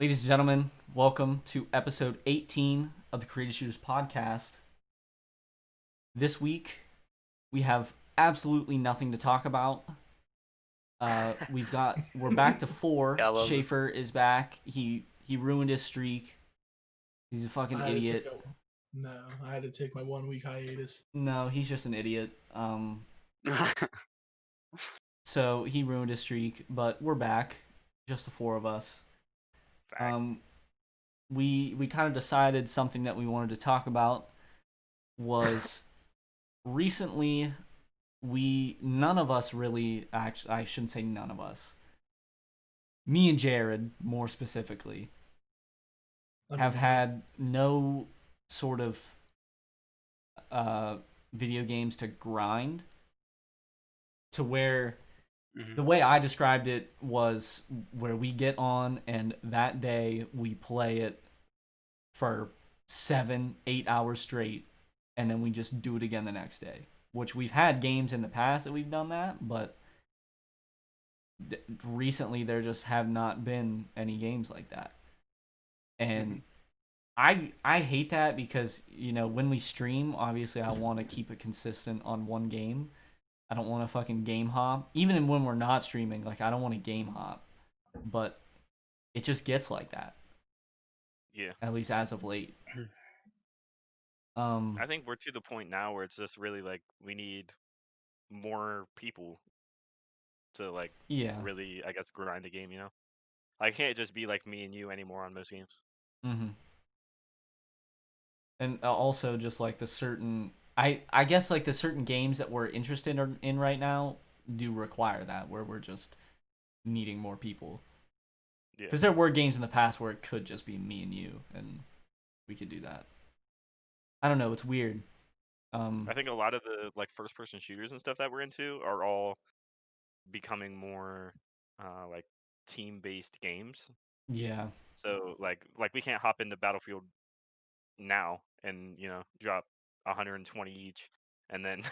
Ladies and gentlemen, welcome to episode 18 of the Creative Shooters podcast. This week, we have absolutely nothing to talk about. We're back to four. Yeah, I love it. Shaffer is back. He ruined his streak. He's a fucking I had to take idiot. a no. I had to take my 1 week hiatus. No, he's just an idiot. So he ruined his streak, but we're back, just the four of us. Facts. Um, we kind of decided something that we wanted to talk about was recently we none of us really actually I shouldn't say none of us. Me and Jared more specifically have had no sort of uh video games to grind to where the way I described it was where we get on and that day we play it for 7-8 hours straight and then we just do it again the next day, which we've had games in the past that we've done that, but recently there just have not been any games like that. And I hate that because, when we stream, obviously I want to keep it consistent on one game. I don't want to fucking game hop. Even when we're not streaming, like I don't want to game hop. But it just gets like that. Yeah. At least as of late. I think we're to the point now where it's just really like we need more people to really, I guess, grind the game, I can't just be like me and you anymore on most games. Mm-hmm. And also just like the certain I guess like the certain games that we're interested in right now do require that, where we're just needing more people. Yeah. Because there were games in the past where it could just be me and you, and we could do that. I don't know. It's weird. I think a lot of the first person shooters and stuff that we're into are all becoming more like team based games. Yeah. So like we can't hop into Battlefield now and drop 120 each and then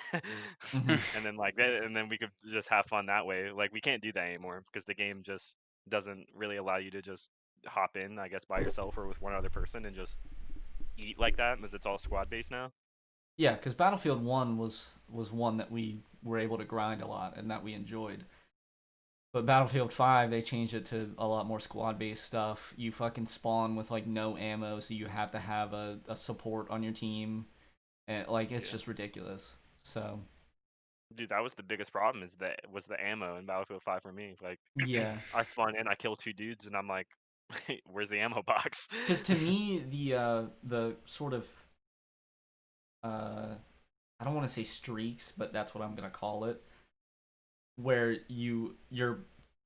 Mm-hmm. and then like that and then we could just have fun that way. Like we can't do that anymore because the game just doesn't really allow you to just hop in, I guess, by yourself or with one other person and just eat like that, because it's all squad based now. Yeah, because Battlefield 1 was one that we were able to grind a lot and that we enjoyed. But Battlefield 5, they changed it to a lot more squad based stuff. You fucking spawn with like no ammo, so you have to have a support on your team. And like it's just ridiculous. So Dude, that was the biggest problem, is that was the ammo in Battlefield 5 for me. Like yeah, I spawn in, I kill two dudes, and I'm like, where's the ammo box? because to me the sort of I don't want to say streaks, but that's what I'm gonna call it, where your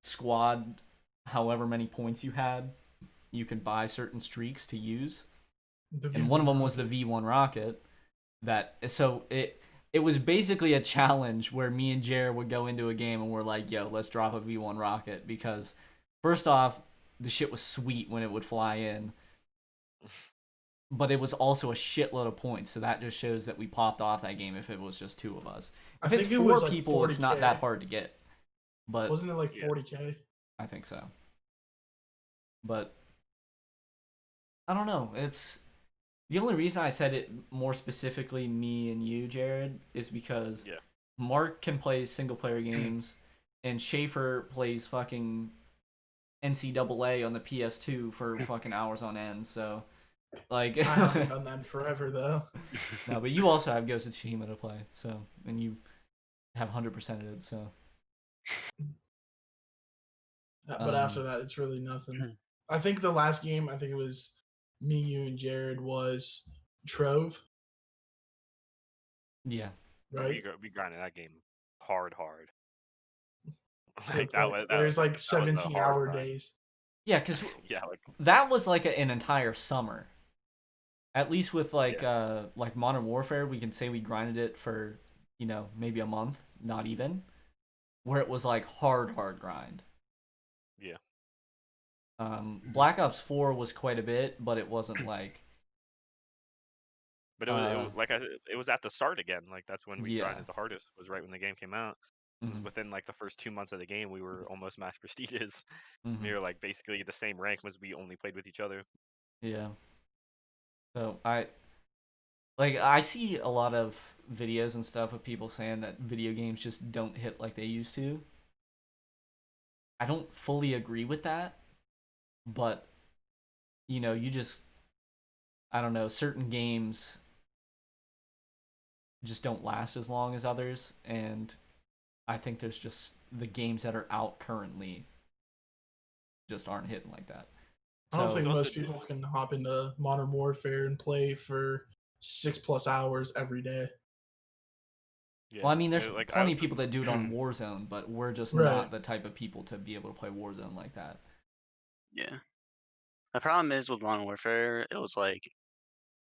squad, however many points you had, you can buy certain streaks to use, and one of them was the V1 rocket. It was basically a challenge where me and Jared would go into a game and we're like, yo, let's drop a V1 rocket, because first off, the shit was sweet when it would fly in, but it was also a shitload of points, so that just shows that we popped off that game if it was just two of us. If it's four people, it's not that hard to get. But wasn't it like 40K? I think so. But I don't know. It's the only reason I said it more specifically me and you, Jared, is because Mark can play single player games and Schaefer plays fucking NCAA on the PS2 for fucking hours on end. So like I haven't done that in forever though. No, but you also have Ghost of Tsushima to play, so, and you have 100%ed it, so. But after that, it's really nothing. I think the last game, I think it was me, you, and Jared, was Trove. Yeah. Right? We grinded that game hard. Like that there's like that was a hard 17-hour grind. days. Yeah, because Yeah, like that was like an entire summer. At least with like Modern Warfare, we can say we grinded it for, maybe a month, not even, where it was like hard grind. Yeah. Black Ops 4 was quite a bit, but it wasn't like. But it was at the start again. Like that's when we grinded the hardest. Was right when the game came out. Mhm. Within like the first 2 months of the game, we were almost max prestiges. We Mhm. were like basically the same rank as we only played with each other. Yeah. So I see a lot of videos and stuff of people saying that video games just don't hit like they used to. I don't fully agree with that, but you just I don't know, certain games just don't last as long as others, and I think there's just the games that are out currently just aren't hitting like that. I don't So think It's also most people can hop into Modern Warfare and play for 6+ hours every day. yeah, well, I mean, there's like I plenty also of people that do it on Warzone, but we're just Right. not the type of people to be able to play Warzone like that. Yeah. The problem is with Modern Warfare, it was like,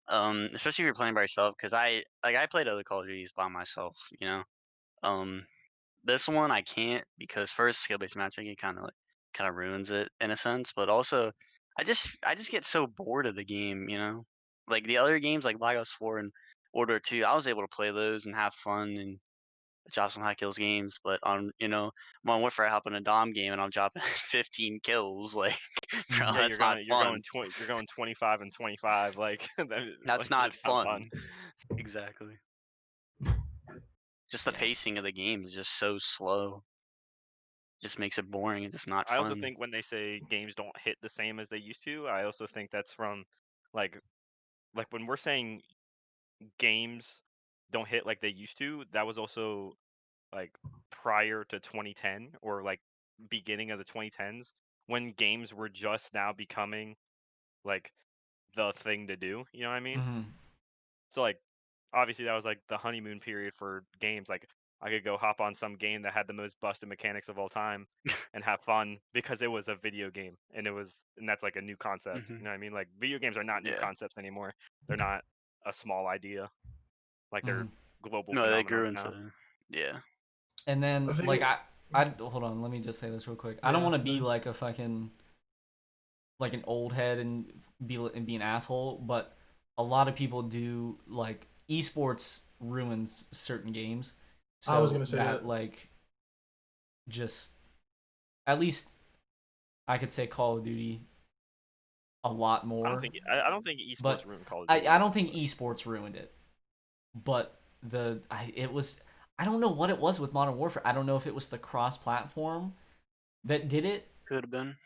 especially if you're playing by yourself, because I played other Call of Duties by myself, you know. Um, this one I can't because first skill-based matchmaking kind of ruins it in a sense, but also I just get so bored of the game, you know. Like the other games like Black Ops 4 and Order 2, I was able to play those and have fun and drop some high kills games, but on Modern Warfare, I hop in a Dom game and I'm dropping 15 kills. Like, bro, yeah, Mhm. that's not fun. you're going 25 and 25 like That's like not it's not fun. fun. Exactly. Just the Yeah. pacing of the game is just so slow. Just makes it boring and just not I also fun. think when they say games don't hit the same as they used to, I also think that's from like when we're saying games don't hit like they used to, that was also like prior to 2010 or like beginning of the 2010s when games were just now becoming like the thing to do, you know what I mean? Mhm. So like obviously that was like the honeymoon period for games. Like I could go hop on some game that had the most busted mechanics of all time and have fun because it was a video game and that's like a new concept. Hmm. You know what I mean? Like video games are not new Yeah. concepts anymore. They're not a small idea. Like they're Mhm. global No, they grew phenomenons now. into. Yeah. And I then think like it, I hold on, let me just say this real quick. I don't yeah. want to be like a fucking like an old head and be an asshole, but a lot of people do like esports ruins certain games. I was So gonna say that that. like just at least I could say Call of Duty a lot more, I don't think esports but ruined Call of I Duty. don't think esports ruined it. But it was I don't know what it was with Modern Warfare. I don't know if it was the cross platform that did it. Could have been.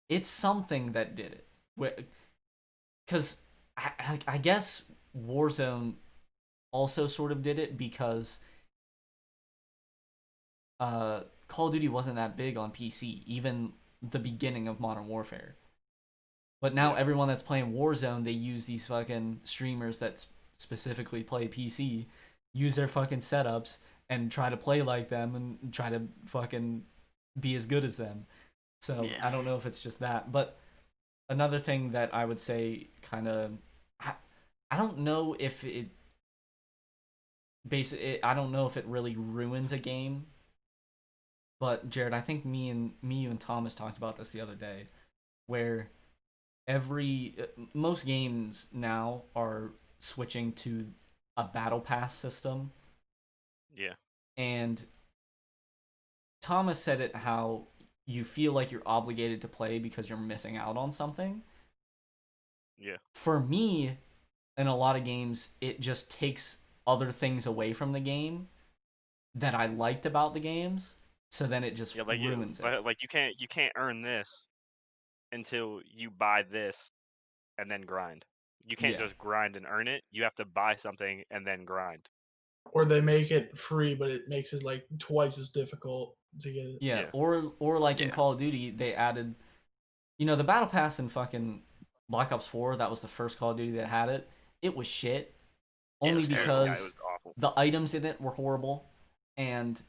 It's something that did it. Because I guess Warzone also sort of did it because Call of Duty wasn't that big on PC, even the beginning of Modern Warfare. But now Yeah. everyone that's playing Warzone, they use these fucking streamers that specifically play PC, use their fucking setups and try to play like them and try to fucking be as good as them. So Yeah. I don't know if it's just that, but another thing that I would say kind of I, I don't know if it I don't know if it really ruins a game. But Jared, I think you and Thomas talked about this the other day, where most games now are switching to a battle pass system, Yeah. and Thomas said it how you feel like you're obligated to play because you're missing out on something. Yeah. For me, in a lot of games, it just takes other things away from the game that I liked about the games, so then it just Yeah, ruins it. like you can't earn this until you buy this and then grind. You can't Yeah. just grind and earn it. You have to buy something and then grind. Or they make it free, but it makes it like twice as difficult to get it. Yeah, Yeah. or like in Yeah. Call of Duty, they added, the battle pass in fucking Black Ops 4. That was the first Call of Duty that had it. It was shit, Yeah. It only was terrible. Yeah, it because was awful. the items in it were horrible, and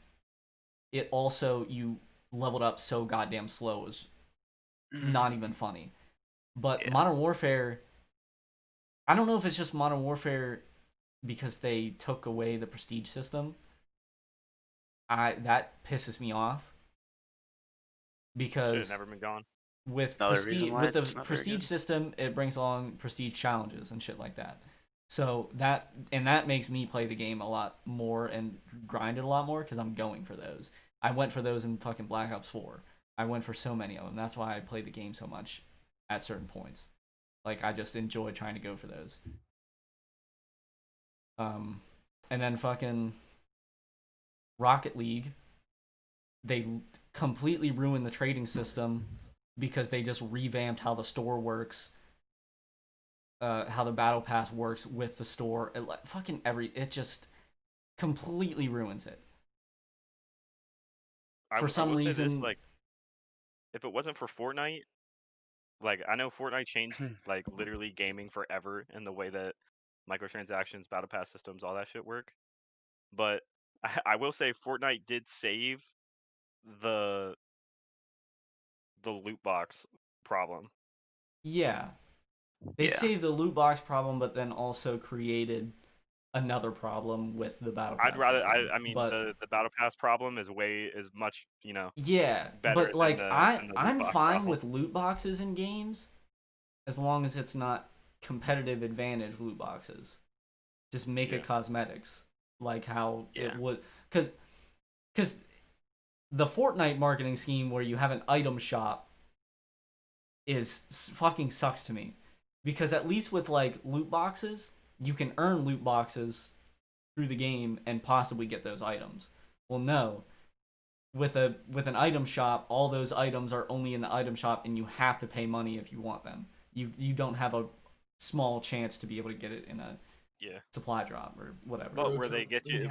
it also you leveled up so goddamn slow. It was Mhm. not even funny. But Yeah. Modern Warfare, I don't know if it's just Modern Warfare because they took away the prestige system. That pisses me off Should have because never been gone. with Another reason prestige why with the it's not very prestige good. system, it brings along prestige challenges and shit like that. So that makes me play the game a lot more and grind it a lot more because I'm going for those. I went for those in fucking Black Ops 4. I went for so many of them. That's why I play the game so much at certain points. Like I just enjoy trying to go for those. And then fucking Rocket League, they completely ruined the trading system because they just revamped how the store works, how the battle pass works with the store. It just completely ruins it. For some I will say this, reason, like, if it wasn't for Fortnite, like I know Fortnite changed like literally gaming forever in the way that microtransactions, battle pass systems, all that shit work. But I will say Fortnite did save the loot box problem. yeah, they saved the loot box problem, but then also created another problem with the battle I'd pass rather system. I mean But the battle pass problem is much, yeah, better but than like the loot I'm box fine problem. with loot boxes in games as long as it's not competitive advantage loot boxes. Just make it cosmetics, like how it would, because the Fortnite marketing scheme where you have an item shop is fucking sucks to me, because at least with like loot boxes, you can earn loot boxes through the game and possibly get those items. Well, no, with an item shop, all those items are only in the item shop, and you have to pay money if you want them. You don't have a small chance to be able to get it in a supply drop or whatever. But where they get you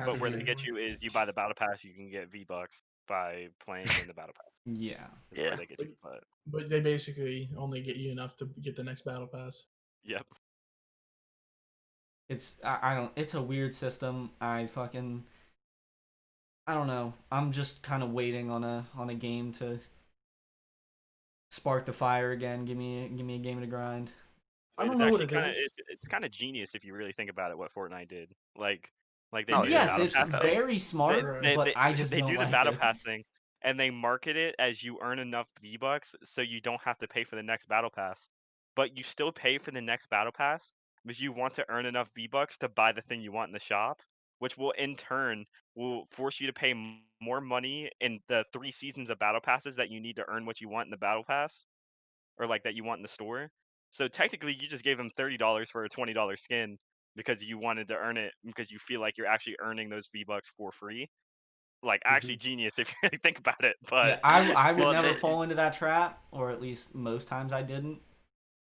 is you buy the battle pass, you can get V-Bucks by playing in the battle pass. Yeah. That's where they get you. But they basically only get you enough to get the next battle pass. Yep. It's it's a weird system. I don't know. I'm just kind of waiting on a game to spark the fire again. Give me a game to grind. I don't know what it kinda, is. It's kind of genius if you really think about it. What Fortnite did, like they Oh, do yeah. the Yes, battle it's pass thing. very smart, but I just they don't do the like battle it. pass thing, and they market it as you earn enough V-Bucks so you don't have to pay for the next battle pass, but you still pay for the next battle pass because you want to earn enough V-Bucks to buy the thing you want in the shop, which will in turn will force you to pay more money in the 3 seasons of battle passes that you need to earn what you want in the battle pass, or like that you want in the store. So technically, you just gave them $30 for a $20 skin because you wanted to earn it because you feel like you're actually earning those V-Bucks for free. Like actually genius if you really think about it. Yeah, But I would Well, never fall into that trap, or at least most times I didn't.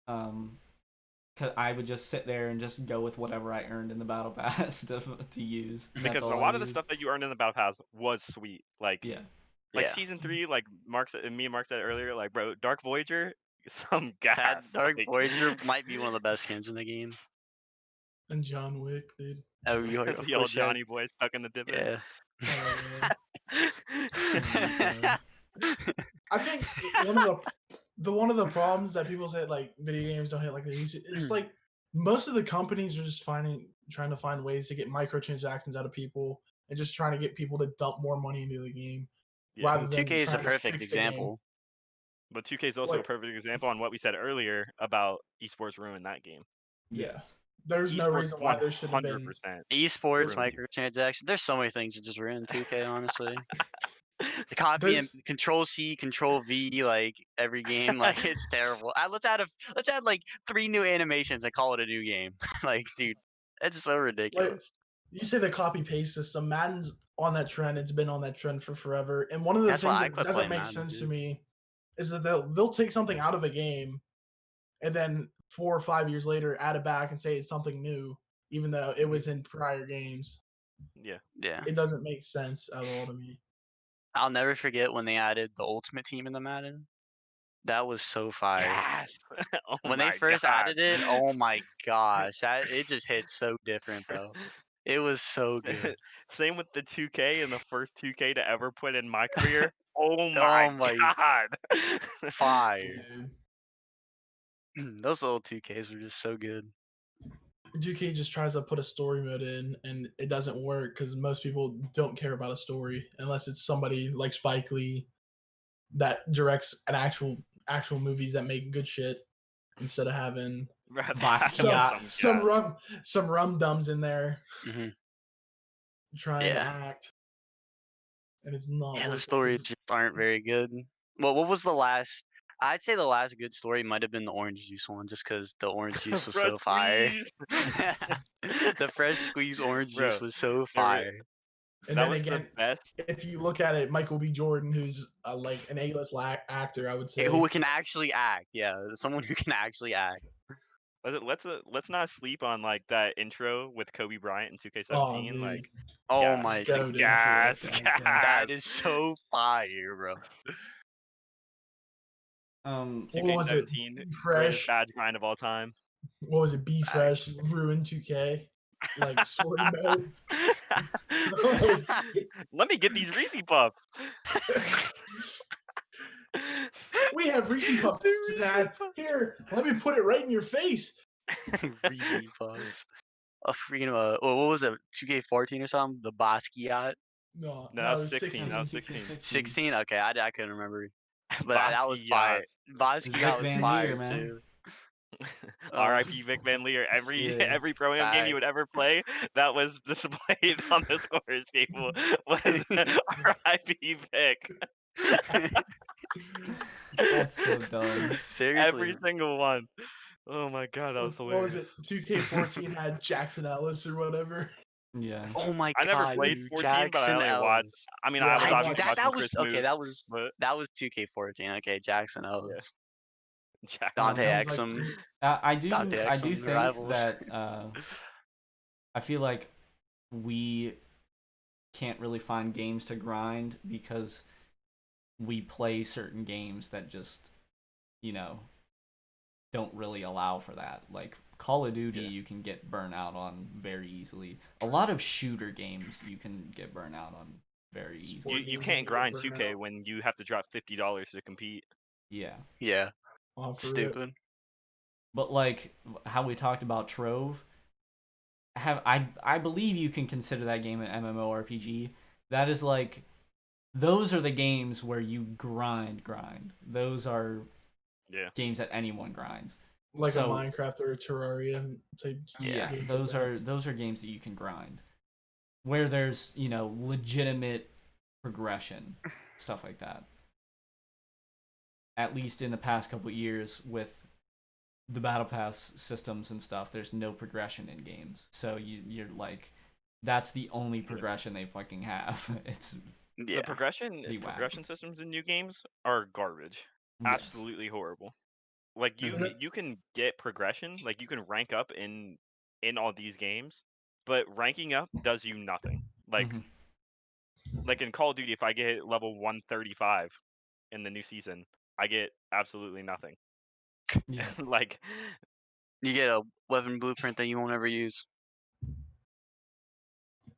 Cause I would just sit there and just go with whatever I earned in the battle pass to use. That's because a all I lot of the used. stuff that you earned in the battle pass was sweet. Like Yeah. season 3, like me and Mark said earlier, like bro, Dark Voyager, some gas. That Dark like... Voyager might be one of the best skins in the game. And John Wick, dude. Oh, you heard the old Johnny boy stuck in the divot. Yeah. I think one of the problems that people say like video games don't hit like they used to. It's like most of the companies are just trying to find ways to get microtransactions out of people and just trying to get people to dump more money into the game rather than 2K is a trying to perfect fix the game. example. But 2K is also a perfect example on what we said earlier about esports ruined that game. Yes. There's no reason why there should have been 100%. Esports, microtransactions. There's so many things that just ruin 2K, honestly. The copy and Control C, Control V, like every game, like it's terrible. Let's add like 3 new animations and call it a new game. Like, dude, that's so ridiculous. Like, you say the copy paste system. Madden's on that trend. It's been on that trend for forever. And one of the things that doesn't make sense to me is that they'll take something out of a game and then 4 or 5 years later add it back and say it's something new, even though it was in prior games. Yeah. It doesn't make sense at all to me. I'll never forget when they added the Ultimate Team in the Madden. That was so fire. Yes. When they first added it, oh my gosh, it just hit so different, bro. It was so good. Same with the 2K and the first 2K to ever put in my career. Oh my god. Fire. Those little 2Ks were just so good. 2K just tries to put a story mode in and it doesn't work because most people don't care about a story unless it's somebody like Spike Lee that directs an actual movies that make good shit instead of having some rum dums in there trying to act, and it's not. Yeah, the stories just aren't very good. Well, what was the last? I'd say the last good story might have been the orange juice one, just because the orange juice was so fire. The fresh squeezed orange juice was so fire. And that then was again, the best. If you look at it, Michael B. Jordan, who's like an A-list actor, I would say, who can actually act. Yeah, someone who can actually act. Let's not sleep on like that intro with Kobe Bryant in 2K17. Oh, like, oh my gas. That is so fire, bro. 2K17, greatest badge grind of all time. What was it? Be Fresh ruined 2K, like story modes. Let me get these Reese Puffs. We have Reese Puffs. Here, let me put it right in your face. Reese Puffs. A freaking what was it? 2K14 or something? The Basquiat. No, that was 16. That was 16. 16. Okay, I couldn't remember. But that was fire. Basquiat was fire too. R.I.P. Vic Van Leer. Every pro am game you would ever play that was displayed on the scorer's table was R.I.P. Vic. That's so dumb. Seriously. Every single one. Oh my god, that was hilarious. What was it? 2K14 had Jackson Ellis or whatever. Yeah. Oh my god. I never played 14, Jackson but I only watched. I mean, I was obviously watching Chris Moose, that was 2K14. Okay, Jackson Ellis. Yeah. Dante Exum. I do think rivals. that I feel like we can't really find games to grind because we play certain games that just, don't really allow for that. Like Call of Duty, you can get burnt out on very easily. A lot of shooter games you can get burnt out on very easily. You can't grind 2K when you have to drop $50 to compete. Yeah. Yeah. Stupid. But like how we talked about Trove, I believe you can consider that game an MMORPG. That is like, those are the games where you grind. Those are games that anyone grinds. Like a Minecraft or a Terraria type. Yeah, those are games that you can grind, where there's legitimate progression, stuff like that. At least in the past couple of years with the battle pass systems and stuff, there's no progression in games. So you're like, that's the only progression they fucking have. It's the progression systems in new games are garbage. Yes. Absolutely horrible. Like you can get progression, like you can rank up in all these games, but ranking up does you nothing. Like like in Call of Duty, if I get level 135 in the new season, I get absolutely nothing. Yeah. Like you get a weapon blueprint that you won't ever use.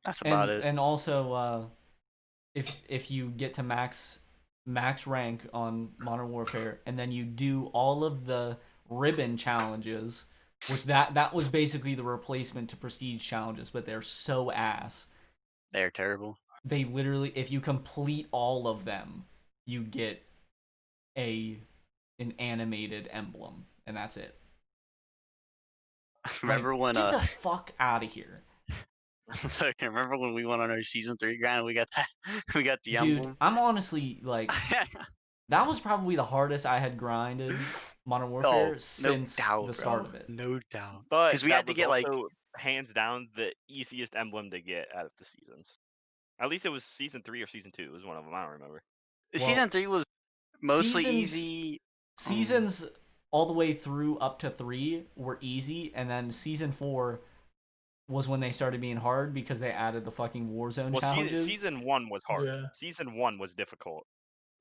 That's about it. And also if you get to max rank on Modern Warfare and then you do all of the ribbon challenges, which that was basically the replacement to prestige challenges, but they're so ass. They're terrible. They literally, if you complete all of them, you get an animated emblem, and that's it. Remember when get the fuck out of here. So, remember when we went on our season 3 grind? We got the emblem. Dude, I'm honestly like, that was probably the hardest I had grinded Modern Warfare since the start of it. No doubt. But because we had to get like hands down the easiest emblem to get out of the seasons. At least it was season 3 or season 2. It was one of them. I don't remember. Season 3 was mostly easy. Seasons all the way through up to 3 were easy, and then season 4 was when they started being hard because they added the fucking Warzone challenges. Season 1 was hard. Yeah. Season 1 was difficult.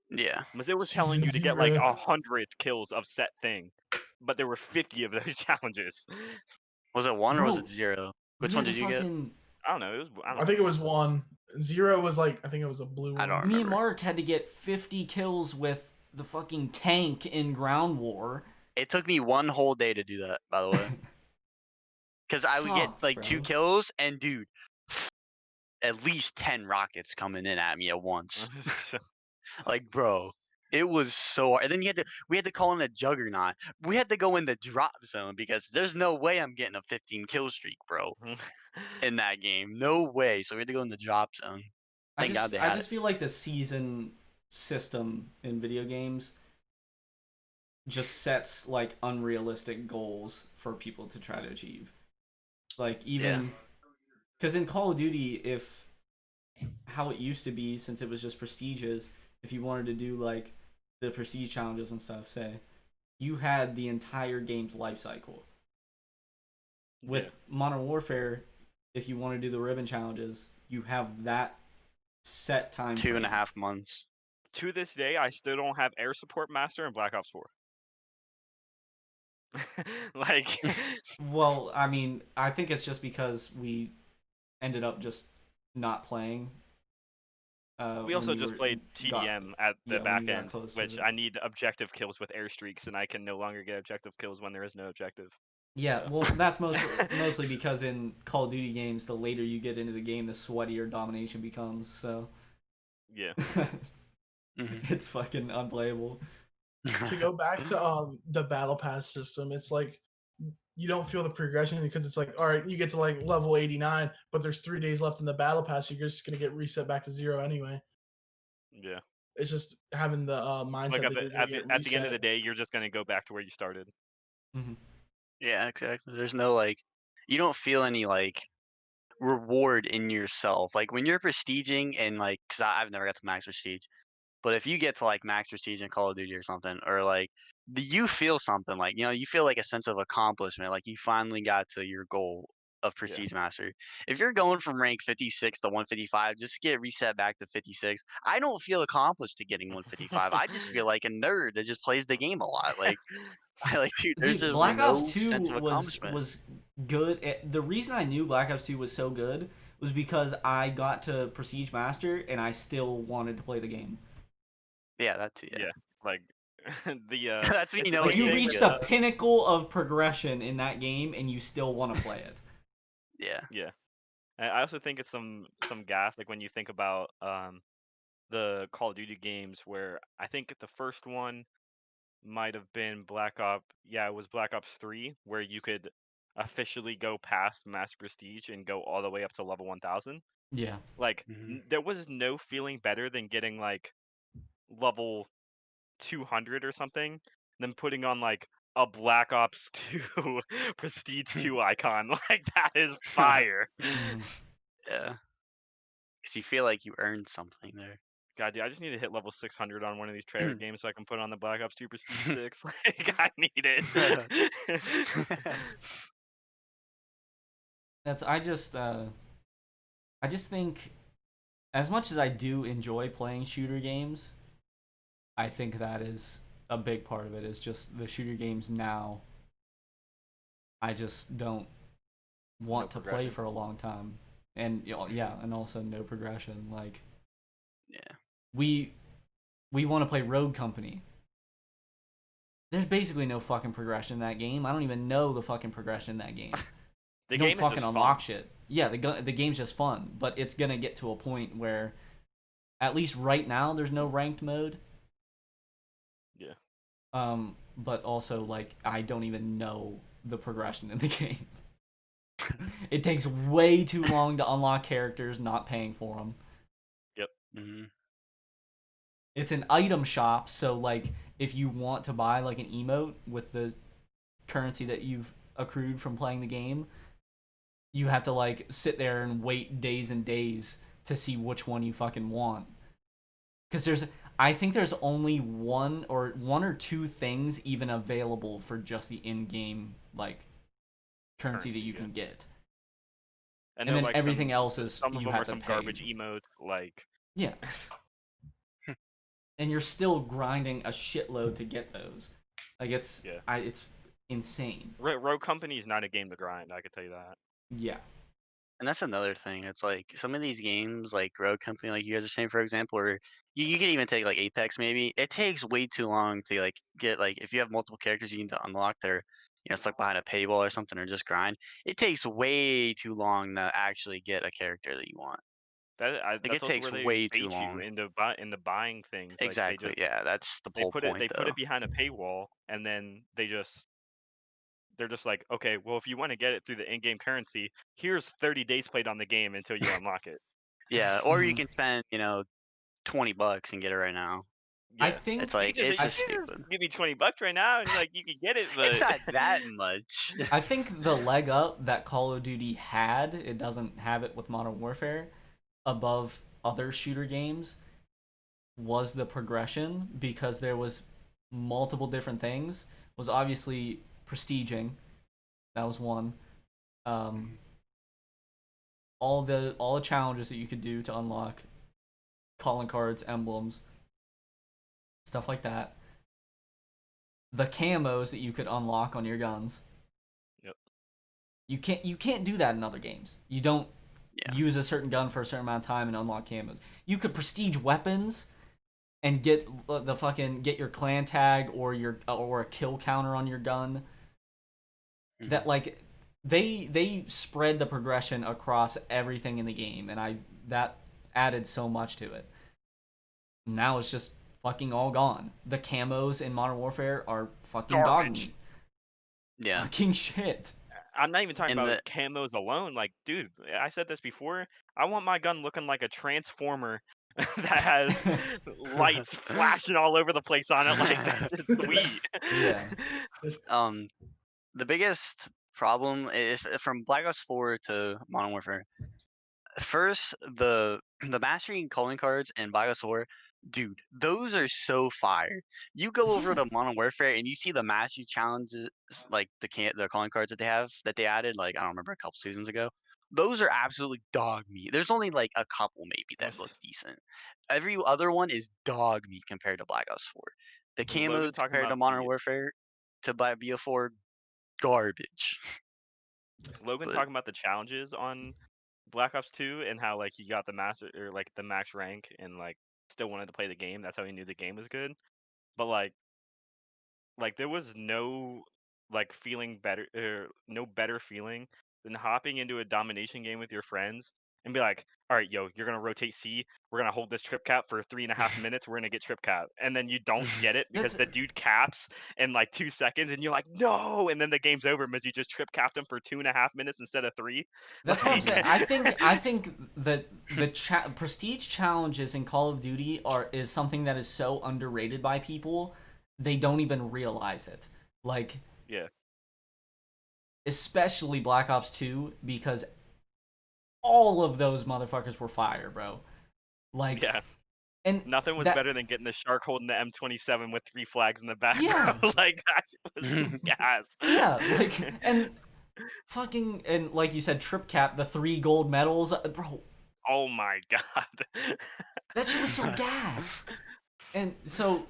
Yeah. Because it was telling you to get like 100 kills of set thing, but there were 50 of those challenges. Was it 1 or was it 0? Which one did you get? I don't know. I think it was 1. 0 was like, I think it was a blue one. I don't remember. Me and Mark had to get 50 kills with the fucking tank in Ground War. It took me 1 whole day to do that, by the way. Because I would get like 2 kills, and dude, at least 10 rockets coming in at me at once. Like, bro, It was so hard. And then we had to call in a juggernaut. We had to go in the drop zone because there's no way I'm getting a 15 kill streak, bro, in that game. No way. So we had to go in the drop zone. Thank God they I had just it. feel like the season system in video games just sets like unrealistic goals for people to try to achieve. Like even because in Call of Duty, if how it used to be, since it was just prestiges, if you wanted to do like the prestige challenges and stuff, say you had the entire game's life cycle. With Modern Warfare, if you want to do the ribbon challenges, you have that set time. 2.5 months. To this day, I still don't have Air Support Master in Black Ops 4. Like, well, I mean, I think it's just because we ended up just not playing. We also just played TDM at the back end, which I need objective kills with airstreaks, and I can no longer get objective kills when there is no objective. Yeah, so. Well, that's mostly because in Call of Duty games, the later you get into the game, the sweatier domination becomes. So yeah, it's fucking unplayable. To go back to the battle pass system, it's like you don't feel the progression because it's like, all right, you get to like level 89, but there's 3 days left in the battle pass. You're just gonna get reset back to 0 anyway. Yeah. It's just having the mindset like that you're gonna get reset. At the end of the day, you're just gonna go back to where you started. Mm-hmm. Yeah, exactly. There's no like, you don't feel any like reward in yourself. Like when you're prestiging and like, cause I've never got to max prestige, but if you get to like max prestige in Call of Duty or something, or like you feel something like, you know, you feel like a sense of accomplishment, like you finally got to your goal of prestige master. If you're going from rank 56 to 155, just get reset back to 56. I don't feel accomplished to getting 155. I just feel like a nerd that just plays the game a lot. Like I like, there's just Black Ops no 2 sense of accomplishment. was good. The reason I knew Black Ops 2 was so good was because I got to Prestige Master and I still wanted to play the game. Yeah, that too. Yeah, like the that's when you know like you reach good. the pinnacle of progression in that game and you still want to play it. Yeah. Yeah. I also think it's some gas, like when you think about the Call of Duty games, where I think the first one might have been Black Ops. Yeah, it was Black Ops 3, where you could officially go past Master Prestige and go all the way up to level 1000. Yeah. Like there was no feeling better than getting like level 200 or something than putting on like a Black Ops 2 Prestige 2 icon. Like that is fire. Yeah. Because you feel like you earned something there. God, dude, I just need to hit level 600 on one of these trailer games so I can put on the Black Ops 2 Prestige 6. Like, I need it. I just think, as much as I do enjoy playing shooter games, I think that is a big part of it, is just the shooter games now. I just don't want to play for a long time. And yeah, and also no progression. Like, yeah, we want to play Rogue Company. There's basically no fucking progression in that game. I don't even know the fucking progression in that game. The you game don't fucking unlock fun. shit. Yeah, the game's just fun, but it's gonna get to a point where, at least right now, there's no ranked mode. Yeah. But also, like, I don't even know the progression in the game. It takes way too long to unlock characters, not paying for them. Yep. It's an item shop, so like if you want to buy like an emote with the currency that you've accrued from playing the game, you have to like sit there and wait days and days to see which one you fucking want. Because I think there's only one or two things even available for just the in-game like currency that you can get. And then like everything else is some of you them have are to some pay. Garbage emotes, like yeah. And you're still grinding a shitload to get those. Like it's insane. Rogue Company is not a game to grind, I could tell you that. Yeah. And that's another thing. It's like some of these games, like Rogue Company, like you guys are saying, for example, or you can even take like Apex maybe. It takes way too long to like get like if you have multiple characters you need to unlock, they're stuck behind a paywall or something, or just grind. It takes way too long to actually get a character that you want. That's it also takes where they way too bait you long. into buying things. Like Exactly. Yeah, that's the whole point, they put though. it behind a paywall, and then they're just like, okay, well, if you want to get it through the in-game currency, here's 30 days played on the game until you unlock it. Yeah, or you can spend $20 and get it right now. I Yeah, think It's like it's you just stupid. give me $20 right now, and like you can get it, It's but not that much. I think the leg up that Call of Duty had, it doesn't have it with Modern Warfare, above other shooter games, was the progression, because there was multiple different things. Was obviously prestiging, that was one. Um, all the challenges that you could do to unlock calling cards, emblems, stuff like that. The camos that you could unlock on your guns. Yep. You can't do that in other games. You don't Yeah. use a certain gun for a certain amount of time and unlock camos. You could prestige weapons and get your clan tag or a kill counter on your gun. That like they spread the progression across everything in the game, and that added so much to it. Now it's just fucking all gone. The camos in Modern Warfare are fucking dog meat. Yeah. Fucking shit. I'm not even talking And about camos alone. Like, dude, I said this before. I want my gun looking like a transformer that has lights flashing all over the place on it. Like, that's just sweet. Yeah. The biggest problem is from Black Ops 4 to Modern Warfare. First, the mastery calling cards in Black Ops 4, dude, those are so fire. You go over to Modern Warfare and you see the mastery challenges, like the calling cards that they added, like I don't remember, a couple seasons ago. Those are absolutely dog meat. There's only like a couple maybe that look decent. Every other one is dog meat compared to Black Ops 4. The Logan camos talking compared to about Modern Warfare to BO4, garbage. Logan But talking about the challenges on Black Ops 2 and how like he got the master or like the max rank and like still wanted to play the game. That's how he knew the game was good. But like there was no like feeling better or no better feeling than hopping into a domination game with your friends and be like, all right, yo, you're gonna rotate C, we're gonna hold this trip cap for 3.5 minutes, we're gonna get trip cap, and then you don't get it because the dude caps in like 2 seconds and you're like, no, and then the game's over because you just trip capped him for 2.5 minutes instead of 3. That's what I'm saying. I think that the prestige challenges in Call of Duty is something that is so underrated by people, they don't even realize it. Like, yeah, especially Black Ops 2, because all of those motherfuckers were fire, bro. Like, yeah. and nothing was better than getting the shark holding the M27 with 3 flags in the back. Yeah. Bro. Like that was gas. Yeah, like, and fucking, and like you said, trip cap, the 3 gold medals, bro. Oh my god. That shit was so gas. And so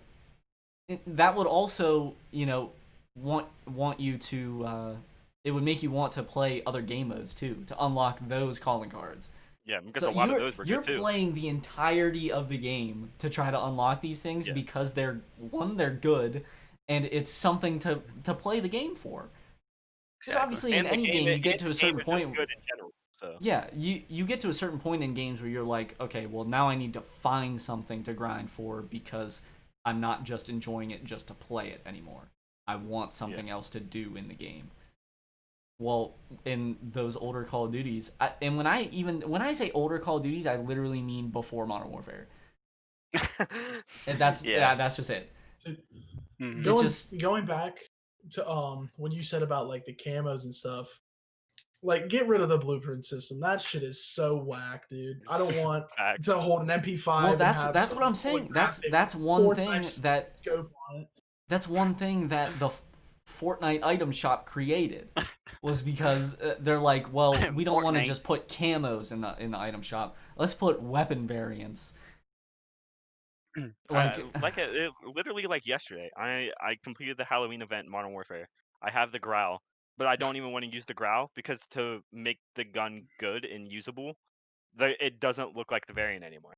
that would also, want you to it would make you want to play other game modes too, to unlock those calling cards. Yeah, because a lot of those were you're good too. playing the entirety of the game to try to unlock these things because they're good, and it's something to play the game for. Because obviously in any game you get to a certain point. Good in general, so. Yeah, you get to a certain point in games where you're like, okay, well now I need to find something to grind for because I'm not just enjoying it just to play it anymore. I want something else to do in the game. Well, in those older Call of Duties, and when I say older Call of Duties, I literally mean before Modern Warfare. And that's just it. Going back to when you said about like the camos and stuff, like get rid of the blueprint system. That shit is so whack, dude. I don't want to hold an MP5. Well, that's what I'm saying. That's one thing that that's one thing that the Fortnite item shop created, was because they're like, well, we don't want to just put camos in the item shop. Let's put weapon variants. Literally like yesterday, I completed the Halloween event in Modern Warfare. I have the growl, but I don't even want to use the growl because to make the gun good and usable, it doesn't look like the variant anymore.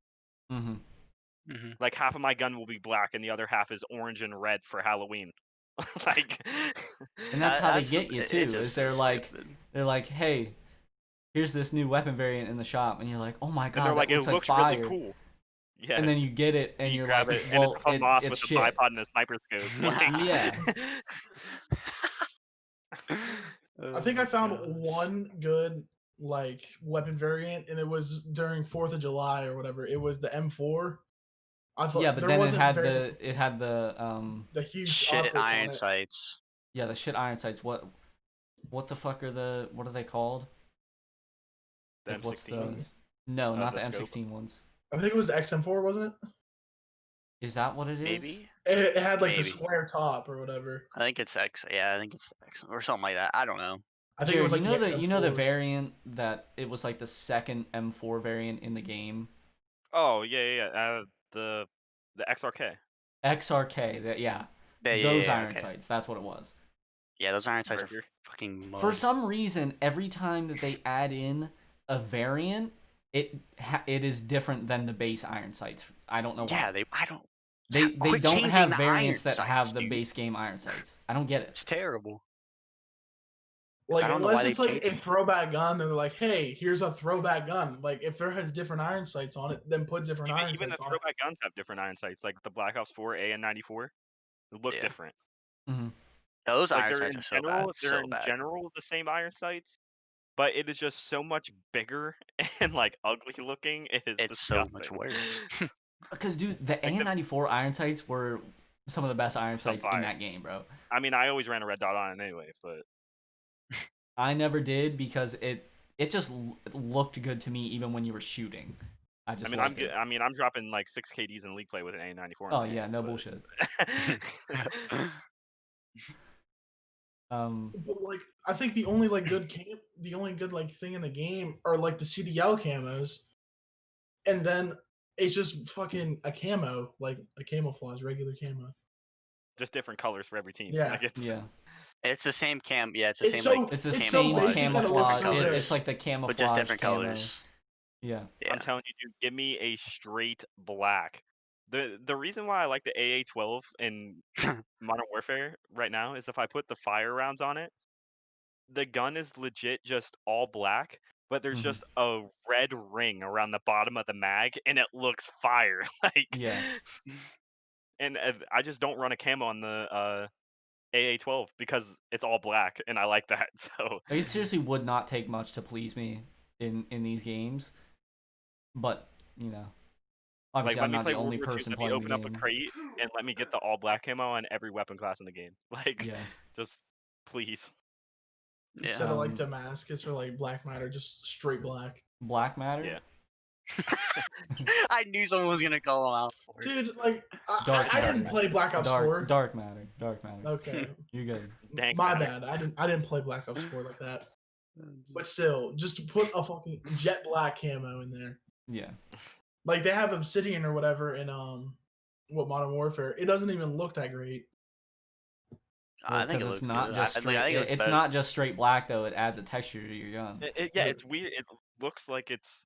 Like half of my gun will be black and the other half is orange and red for Halloween. Like, and that's how they get you too. Is they're like, hey, here's this new weapon variant in the shop, and you're like, oh my And god, they're that like, it looks like looks fire. really cool. Yeah. And then you get it, and you you're grab like, it, and it's well, a moss it's with shit. a bipod and a sniper scope. Like, Yeah. I think I found one good like weapon variant, and it was during 4th of July or whatever. It was the M4. I thought Yeah, but there then wasn't it had the the huge shit optic iron on it. sights. Yeah, the shit iron sights. What the fuck are what are they called? The Like, what's M16 ones? No, not the scope? M16 ones. I think it was the XM4, wasn't it? Is that what it is? Maybe. It had like the Maybe. square top or whatever. I think it's X. Yeah, I think it's X or something like that. I don't know. I think Jared, it was like you know the XM4. variant that it was like the second M4 variant in the game. Oh yeah. The XRK. XRK. That Yeah, those iron okay. sights. That's what it was. Yeah, those iron sights are Burger. fucking mud. For some reason, every time that they add in a variant, it is different than the base iron sights. I don't know why. Yeah, They quit don't changing have the variants iron that have sights, the dude. base game iron sights. I don't get it. It's terrible. Like, I don't know unless why it's they like a changed it. throwback gun, they're like, hey, here's a throwback gun. Like, if there has different iron sights on it, then put different iron Even the sights on it. throwback guns have different iron sights, like the Black Ops 4 A and 94. They look different. Mm-hmm. Those Like iron they're sights in are so general, bad. they're So in bad. general the same iron sights, but it is just so much bigger and like ugly looking. It is It's disgusting. so much worse. Because dude, the AN94 iron sights were some of the best iron sights in that game, bro. I mean, I always ran a red dot on it anyway, but I never did because it just looked good to me even when you were shooting. I mean, I'm dropping like 6 KDs in league play with an AN94. Oh yeah, no bullshit. But like, I think the only like good like thing in the game are like the CDL camos, and then it's just fucking a camo, like a camouflage, regular camo. Just different colors for every team. Yeah. Like It's the same cam. Yeah, it's the It's same. so- Like, it's the it's same so basic that it looks camouflage. so good. It's like the camouflage, but just different camo. colors. Yeah. I'm telling you, dude, give me a straight black. The reason why I like the AA-12 in Modern Warfare right now is if I put the fire rounds on it, the gun is legit just all black, but there's just a red ring around the bottom of the mag, and it looks fire. Like, yeah. And I just don't run a camo on the AA-12 because it's all black, and I like that. So like, it seriously would not take much to please me in these games, but you know, obviously like, I'm not the only person playing the open game. up a crate and let me get the all black camo on every weapon class in the game. Like, just please. Instead of like Damascus or like Black Matter, just straight black. Black Matter? Yeah. I knew someone was gonna call him out for it. Dude, like, I didn't play Black Ops 4. Dark Matter. Okay. You're good. My bad. I didn't play Black Ops 4 like that. But still, just put a fucking jet black camo in there. Yeah. Like, they have Obsidian or whatever in Modern Warfare. It doesn't even look that great. Well, I think it looks not good. just straight. It's not just straight black though. It adds a texture to your gun. It's weird. It looks like it's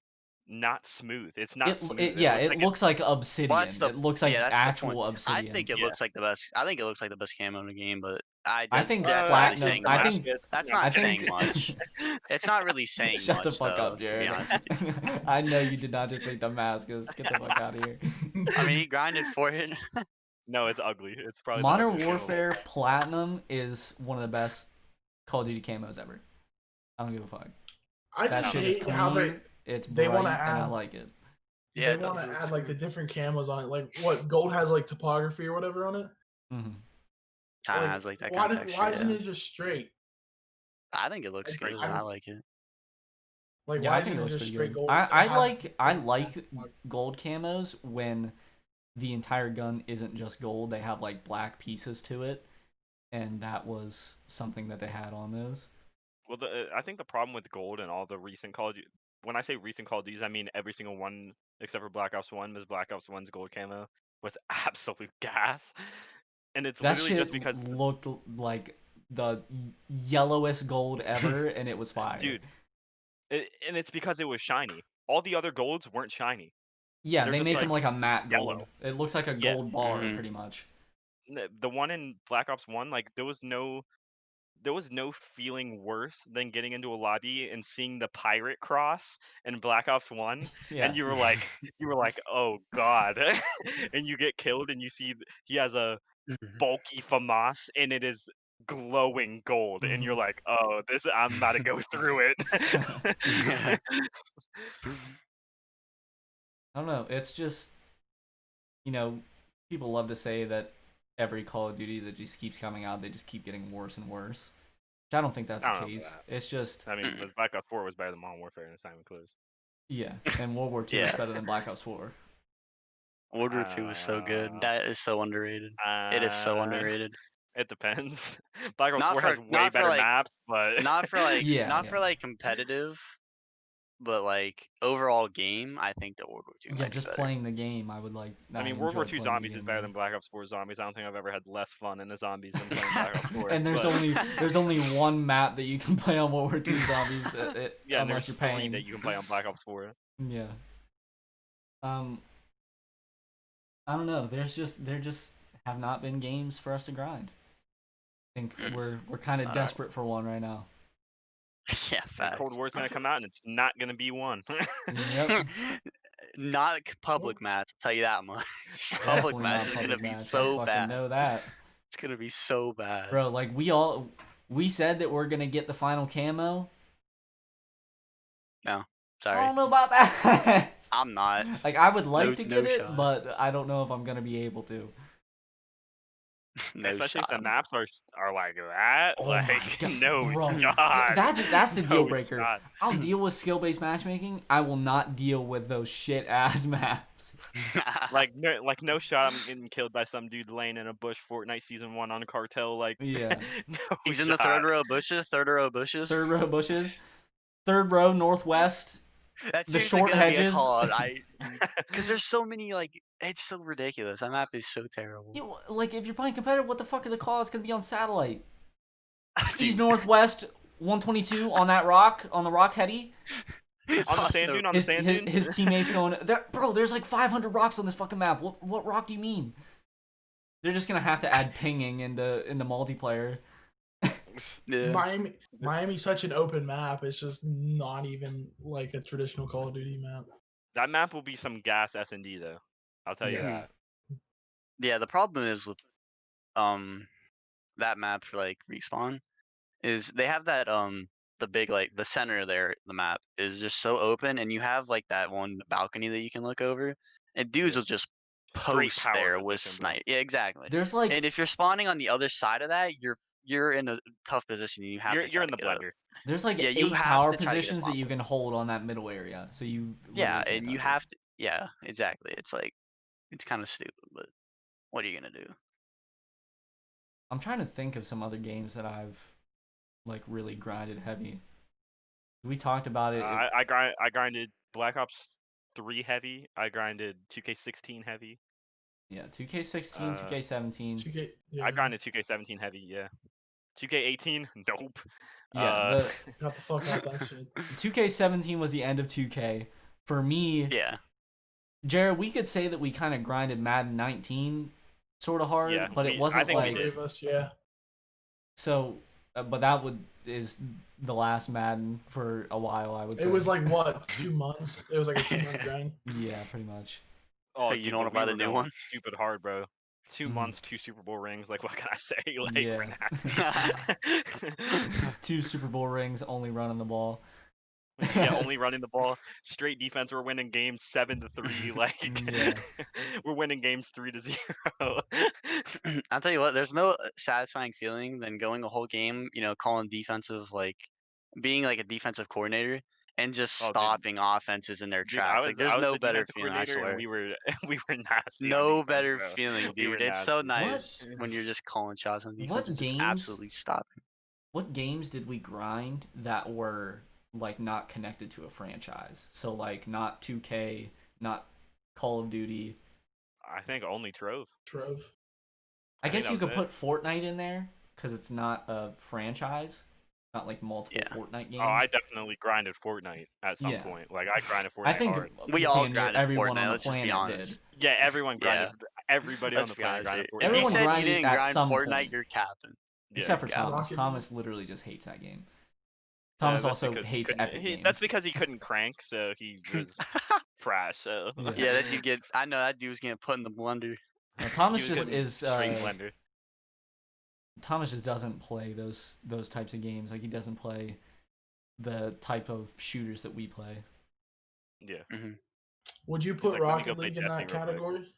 not smooth. It's not smooth. It looks like obsidian. Well, it looks like actual obsidian. I think it looks like the best. I think it looks like the best camo in the game, but I think platinum. that's not saying much. It's not really saying Shut much. the fuck though, up, Jared. To be honest. I know you did not just say Damascus. Get the fuck out of here. I mean, he grinded for it. No, it's ugly. It's probably Modern Warfare Platinum is one of the best Call of Duty camos ever. I don't give a fuck. I that just shit hate is clean. how it's they bright, want to add. and I like it. Yeah, they want to add like the different camos on it. Like what gold has like topography or whatever on it. Mm-hmm. Kind of has like that kind of texture. Why isn't it just straight? I think it looks good. I like it. Like why isn't it just straight gold? I like gold camos when the entire gun isn't just gold. They have like black pieces to it, and that was something that they had on those. Well, I think the problem with gold and all the recent Call of Duty, when I say recent Call of Duties, I mean every single one except for Black Ops 1, because Black Ops 1's gold camo was absolute gas. And it's that literally just because looked like the yellowest gold ever, and it was fire. Dude, and it's because it was shiny. All the other golds weren't shiny. Yeah, they make them like a matte gold. Yellow. It looks like a gold bar, pretty much. The one in Black Ops 1, like there was no there was no feeling worse than getting into a lobby and seeing the pirate cross in Black Ops 1 Yeah. and you were like oh god. And you get killed and you see he has a bulky FAMAS and it is glowing gold and you're like, oh, this I'm about to go through it. I don't know. It's just, people love to say that every Call of Duty that just keeps coming out, they just keep getting worse and worse. Which I don't think that's the case. It's just, I mean, Black Ops 4 was better than Modern Warfare, and it's not even close. Yeah, and World War II is better than Black Ops 4. World War II was so good. That is so underrated. It is so underrated. It depends. Black Ops 4 has way better maps, but not for like competitive, but like overall game. I think the World War II. Yeah, just playing the game, I would like. I mean, World War II Zombies is better than Black Ops 4 Zombies. I don't think I've ever had less fun in the zombies than playing Black Ops 4. And there's only one map that you can play on World War II Zombies. Yeah, unless you're paying. That you can play on Black Ops 4. Yeah. I don't know. There just have not been games for us to grind. I think we're kind of desperate for one right now. Yeah, facts. Cold War's gonna come out and it's not gonna be one. Yep. Not public mats, I'll tell you that much. Public mats is gonna be so bad. I know that. It's gonna be so bad. Bro, like we said that we're gonna get the final camo. No. Sorry. I don't know about that. I'm not. Like, I would like to get it, but I don't know if I'm gonna be able to. Especially if the maps are like that. Oh like, my God, no, bro. God. That's the deal breaker. God. I'll deal with skill-based matchmaking. I will not deal with those shit-ass maps. no shot. I'm getting killed by some dude laying in a bush. Fortnite Season 1 on Cartel. Like, yeah. No He's shot. in the third row of bushes. Third row bushes. Third row northwest. That's the short hedges. Because there's so many, like, it's so ridiculous. That map is so terrible. Like, if you're playing competitive, what the fuck are the calls gonna be on satellite? He's northwest 122 on that rock, on the rock heady. On the sand dune, his teammates going there, bro. There's like 500 rocks on this fucking map. What rock do you mean? They're just gonna have to add pinging into multiplayer. Yeah. Miami's such an open map. It's just not even like a traditional Call of Duty map. That map will be some gas S&D though. I'll tell you that. Yeah, the problem is with that map for like respawn is they have that the big, like, the center there, the map is just so open, and you have like that one balcony that you can look over, and dudes will just post there with snipe. Yeah, exactly. There's like, and if you're spawning on the other side of that, you're in a tough position. And you're in the blender. There's like 8 power positions that you can hold on that middle area. So you and you have to. Yeah, exactly. It's like, it's kind of stupid, but what are you gonna do? I'm trying to think of some other games that I've like really grinded heavy. We talked about it. I grinded Black Ops 3 heavy. I grinded 2K16 heavy. Yeah, 2K16, 2K17. I grinded 2K17 heavy. Yeah. 2K18, nope. Yeah, got the fuck off that shit. 2K17 was the end of 2K for me. Yeah. Jared, we could say that we kind of grinded Madden 19 sort of hard, but it wasn't like. Yeah. So, but that is the last Madden for a while, I would say. It was like what, 2 months? It was like a 2-month grind. Yeah, pretty much. Oh, you don't want to buy the new one? Stupid hard, bro. 2 months, 2 Super Bowl rings. Like, what can I say? Like, yeah. 2 Super Bowl rings, only running the ball. Yeah, only running the ball. Straight defense. We're winning games 7-3. Like, we're winning games 3-0. I'll tell you what. There's no satisfying feeling than going a whole game, calling defensive, like being like a defensive coordinator and just stopping offenses in their tracks. Like, there's no better feeling. I swear. We were nasty. No better feeling, dude. It's so nice when you're just calling shots on defense. Just absolutely stopping. What games did we grind that were like not connected to a franchise? So like not 2K, not Call of Duty. I think only Trove. I guess you could put Fortnite in there because it's not a franchise. Not like multiple Fortnite games. Oh, I definitely grinded Fortnite at some point. Like, I grinded Fortnite. I think hard. We all grinded everyone Fortnite. on the Let's just be planet honest. did. Yeah, everyone grinded. Everybody on the planet grinded Fortnite. Everyone if you said grinded you didn't at grind some Fortnite, point. you're capping. Except for Thomas. Rocket Thomas literally just hates that game. Yeah, Thomas that's also because hates Epic games. That's because he couldn't crank, so he was trash. So Yeah, that dude I know that dude was getting put in the blender. Thomas he was just getting is straight blender. Thomas just doesn't play those types of games. Like, he doesn't play the type of shooters that we play. Yeah. Would you put Rocket League in that category?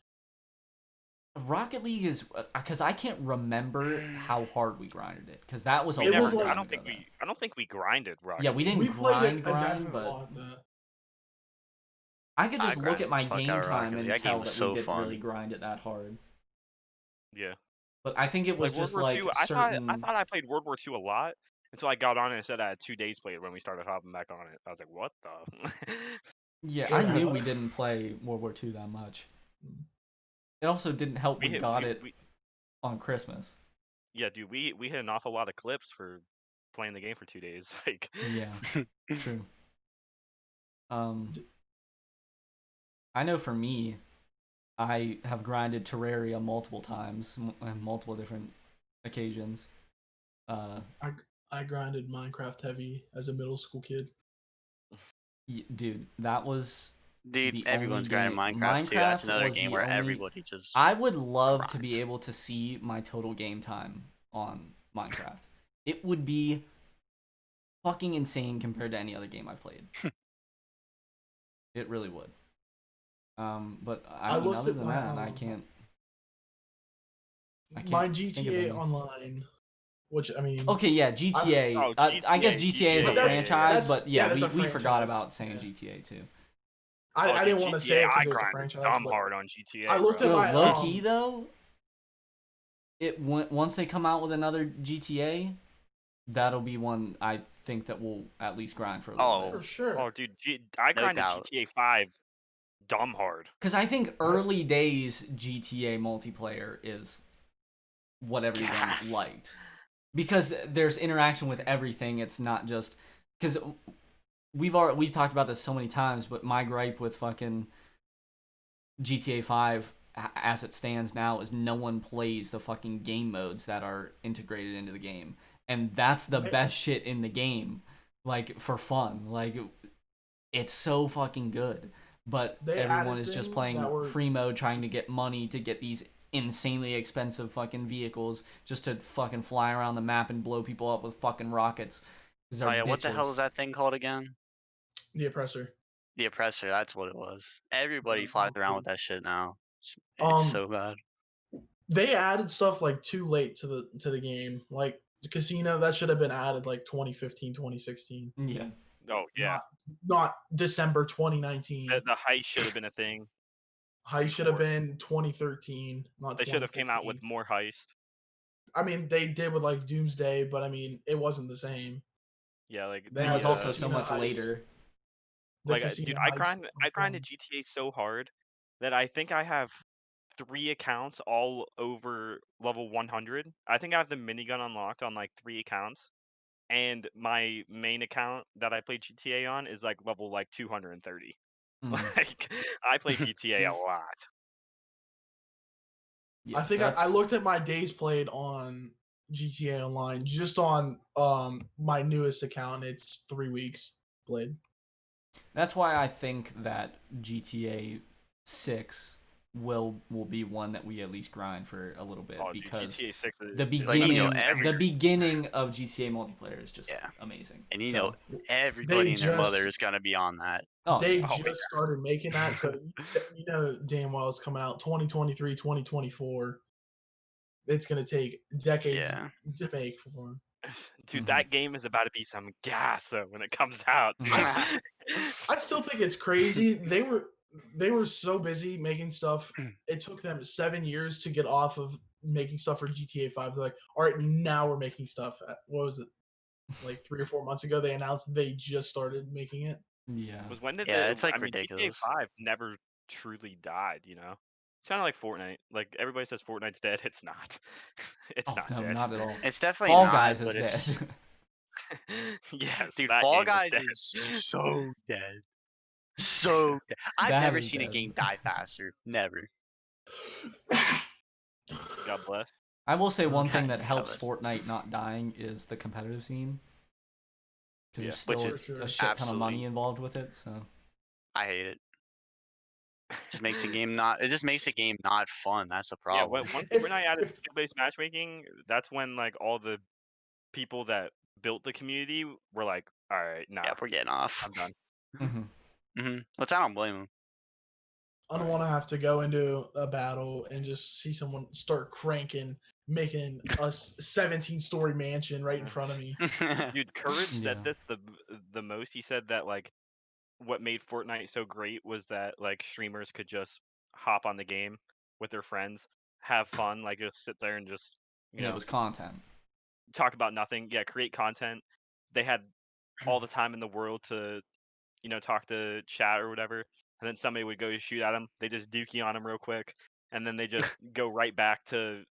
Rocket League is because I can't remember how hard we grinded it, because that was a We long never. time I don't ago. think we grinded Rocket. Yeah, we didn't We played grind, it but I could just look at my game time and tell that we didn't really grind it that hard. Yeah. But I think it was just like certain. I thought I played World War II a lot until I got on it and said I had 2 days played when we started hopping back on it. I was like, what the? Yeah, I knew we didn't play World War II that much. It also didn't help we got it on Christmas. Yeah, dude, we hit an awful lot of clips for playing the game for 2 days. Like, yeah, true. I know for me, I have grinded Terraria multiple times on multiple different occasions. I grinded Minecraft heavy as a middle school kid. Dude, that was everyone's grinding Minecraft too. That's another game where everybody just. I would love to be able to see my total game time on Minecraft. It would be fucking insane compared to any other game I've played. It really would. But I mean, other than that, I can't. My GTA Online, which I mean. Okay, yeah, GTA. I guess GTA is a franchise, but yeah, we forgot about saying GTA too. I didn't want to say it because it was a franchise. I'm hard on GTA. I looked at my low key though. Once they come out with another GTA, that'll be one I think that we'll at least grind for a little bit. For sure. Oh, dude, I grinded GTA 5 dumb hard. Because I think early days GTA multiplayer is what everyone liked. Because there's interaction with everything. It's not just because we've talked about this so many times, but my gripe with fucking GTA 5 as it stands now is no one plays the fucking game modes that are integrated into the game, and that's the best shit in the game. Like, for fun, like, it's so fucking good. But everyone is just playing free mode, trying to get money to get these insanely expensive fucking vehicles just to fucking fly around the map and blow people up with fucking rockets. Oh yeah, what the hell is that thing called again? The Oppressor. The Oppressor, that's what it was. Everybody flies around with that shit now. It's so bad. They added stuff like too late to the game. Like the casino, that should have been added like 2015, 2016. Yeah. Oh yeah. Not December 2019. The heist should have been a thing. Heist should have been 2013, not. They should have came out with more heist. I mean, they did with like Doomsday, but I mean, it wasn't the same. Yeah, like it was also so much later. Like, dude, I grinded GTA so hard that I think I have 3 accounts all over level 100. I think I have the minigun unlocked on like 3 accounts, and my main account that I play GTA on is like level like 230. Like, I play GTA a lot. Yeah, I think I looked at my days played on GTA Online just on my newest account. It's 3 weeks played. That's why I think that GTA 6 will be one that we at least grind for a little bit, because GTA 6 is the beginning of GTA multiplayer is just amazing. And everybody and their mother is gonna be on that. They just started making that, so you know damn well it's coming out 2023, 2024. It's gonna take decades to make for them. Dude, that game is about to be some gas when it comes out. I still think it's crazy. They were so busy making stuff. It took them 7 years to get off of making stuff for GTA 5. They're like, all right, now we're making stuff. What was it? Like 3 or 4 months ago, they announced they just started making it. Yeah. It's like ridiculous. GTA 5 never truly died, you know? It's kind of like Fortnite. Like, everybody says Fortnite's dead. It's not. It's not dead. Not at all. It's definitely Fall not, Guys but is it's... dead. Yes, dude, Fall Guys is so dead. So dead. I've never seen a game die faster. Never. God bless. I will say one thing that Yeah, helps that's- Fortnite not dying is the competitive scene. Because Yeah. there's still Which is a shit ton of money absolutely- involved with it. So I hate it. Just makes the game not. It just makes the game not fun. That's the Yeah, problem. once If- Fortnite added if- skill-based matchmaking, that's when like all the people that built the community were like, all right, nah, Yeah, we're getting off. I'm done. Which I don't blame them. I don't want to have to go into a battle and just see someone start cranking, making a 17-story mansion right in front of me. Dude, Courage Yeah. said this the most. He said that like what made Fortnite so great was that like streamers could just hop on the game with their friends, have fun, like just sit there and just you yeah, know it was content. talk about nothing. Yeah, create content. They had all the time in the world to talk to chat or whatever, and then somebody would go to shoot at them. They just dookie on them real quick, and then they just go right back to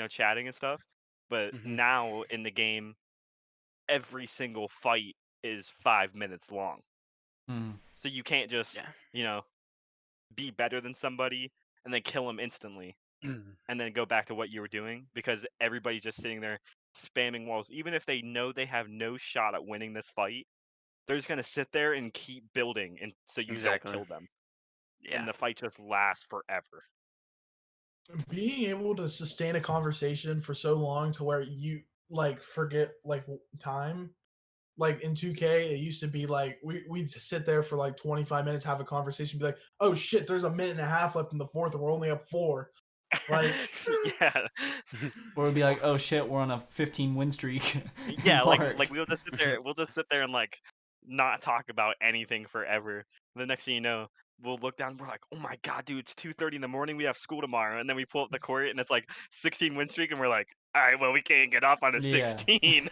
chatting and stuff. But now in the game, every single fight is 5 minutes long. So you can't just be better than somebody and then kill them instantly and then go back to what you were doing, because everybody's just sitting there spamming walls. Even if they know they have no shot at winning this fight, they're just going to sit there and keep building, and so you Exactly. don't kill them. Yeah. And the fight just lasts forever. Being able to sustain a conversation for so long to where you like forget like time. Like in 2K, it used to be like we'd sit there for like 25 minutes, have a conversation, be like, "Oh shit, there's a minute and a half left in the fourth, and we're only up 4." Like, yeah. Or it'd be like, oh shit, we're on a 15 win streak. Yeah, like we'll just sit there and like not talk about anything forever. The next thing you know, we'll look down and we're like, oh my god, dude, it's 2:30 in the morning, we have school tomorrow. And then we pull up the court and it's like 16 win streak, and we're like, all right, well, we can't get off on a Yeah. 16.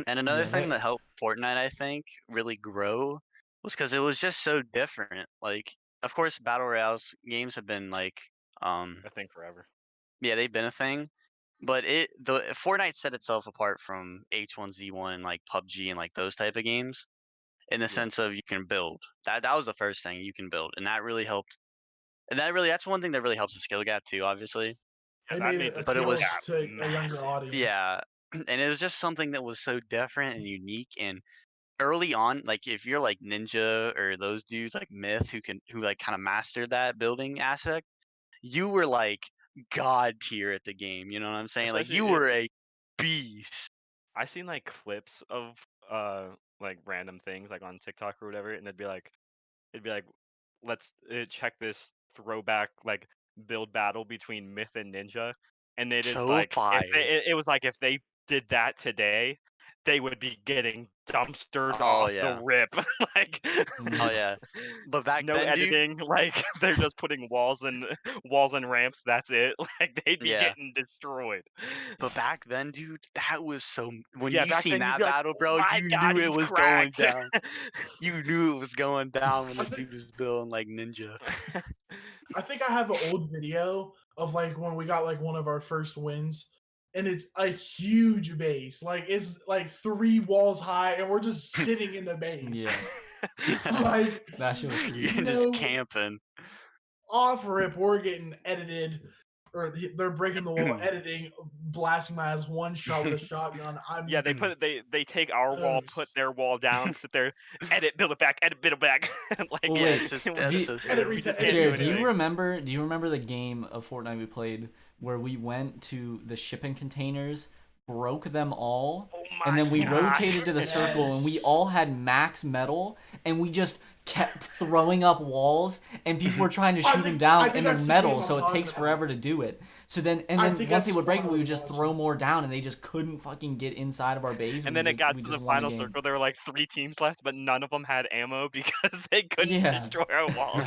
And another Yeah, thing that helped Fortnite, I think, really grow was because it was just so different. Like, of course, battle royales games have been like, I think forever. yeah, they've been a thing. But Fortnite set itself apart from H1Z1 and like PUBG and like those type of games in the sense of you can build. That was the first thing, you can build, and that really helped. And that's one thing that really helps the skill gap too, obviously. Yeah, they that made made it the But it appeal was- gap to a massive. younger audience. Yeah, and it was just something that was so different and unique. And early on, like if you're like Ninja or those dudes like Myth who like kind of mastered that building aspect, you were like god tier at the game. You know what I'm saying? Like Especially you were a beast. I seen like clips of like random things like on TikTok or whatever, and it'd be like let's check this throwback like build battle between Myth and Ninja, and it is So like fire. it was like if they did that today, they would be getting dumpstered Oh, off yeah. the rip. Like Oh yeah. But back no then, dude, editing, like they're just putting walls and ramps, that's it. Like they'd be Yeah. getting destroyed. but back then, dude, that was so. When Yeah, you back seen then you'd that be like, battle, "Oh bro, my you God, knew it he's was going cracked." down. You knew it was going down when I the think- dude was building like Ninja. I think I have an old video of like when we got like one of our first wins, and it's a huge base. Like it's like 3 walls high, and we're just sitting in the base. Yeah. Like That shit was sweet. You're just camping. off rip, we're getting edited, or they're breaking the wall, editing, blasting my ass one shot with a shotgun. Yeah, they take our wall, put their wall down, sit there, edit, build it back, like Well, Yeah, wait, it's just, do that's you- so Edit, silly. reset, just edit, can't do Jared, reset. do you anything. remember the game of Fortnite we played where we went to the shipping containers, broke them all, Oh and then we my rotated to the Yes. circle, and we all had max metal, and we just kept throwing up walls, and people were trying to I shoot them think down, and they're that's the metal, game I'm so it talking takes about. forever to do it. So then, and I then think once they that's would break it, what I we would was just watching. throw more down, and they just couldn't fucking get inside of our base. And we then it just- got we to just the won final game. circle. There were like 3 teams left, but none of them had ammo because they couldn't Yeah. destroy our walls.